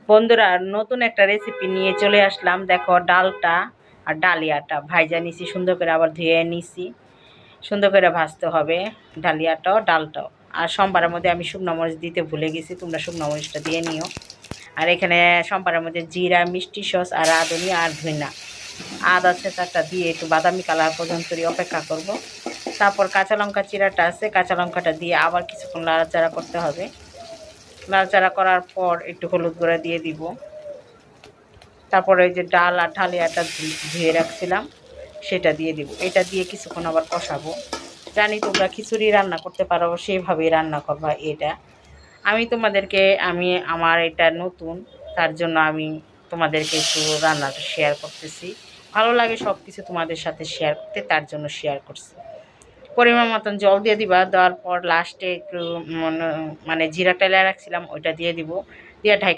বন্ধুরা, নতুন একটা রেসিপি নিয়ে চলে আসলাম। দেখো, ডালটা আর ডালিয়াটা ভাইজা নিছি, সুন্দর করে আবার ধুয়ে নিছি। সুন্দর করে ভাজতে হবে ডালিয়াটাও ডালটাও। আর সোমবারের মধ্যে আমি শুকনো মরিচ দিতে ভুলে গেছি, তোমরা শুকনো মরিচটা দিয়ে নিও। আর এখানে সোমবারের মধ্যে জিরা, মিষ্টি সস আর রাঁধুনি আর ধইনা আদা ছেঁচাটা দিয়ে একটু বাদামি কালার পর্যন্ত অপেক্ষা করব। তারপর কাঁচা লঙ্কা চিরাটা আছে, কাঁচা লঙ্কাটা দিয়ে আবার কিছুক্ষণ নাড়াচাড়া করতে হবে। নাড়াচাড়া করার পর একটু হলুদ গুঁড়া দিয়ে দিব। তারপরে ওই যে ডাল আর ডালিয়াটা ধুয়ে রাখছিলাম সেটা দিয়ে দিব। এটা দিয়ে কিছুক্ষণ আবার কষাবো। জানি তোমরা খিচুড়ি রান্না করতে পারো, সেইভাবেই রান্না করবা। এটা আমি আমার এটা নতুন, তার জন্য আমি তোমাদেরকে একটু রান্নাটা শেয়ার করতেছি। ভালো লাগে সব কিছু তোমাদের সাথে শেয়ার করতে, তার জন্য শেয়ার করছি। পরিমাণ মতন জল দিয়ে দিবা। দেওয়ার পর লাস্টে একটু মানে জিরা টেলে রাখছিলাম ওইটা দিয়ে দিব, দিয়ে ঢাকা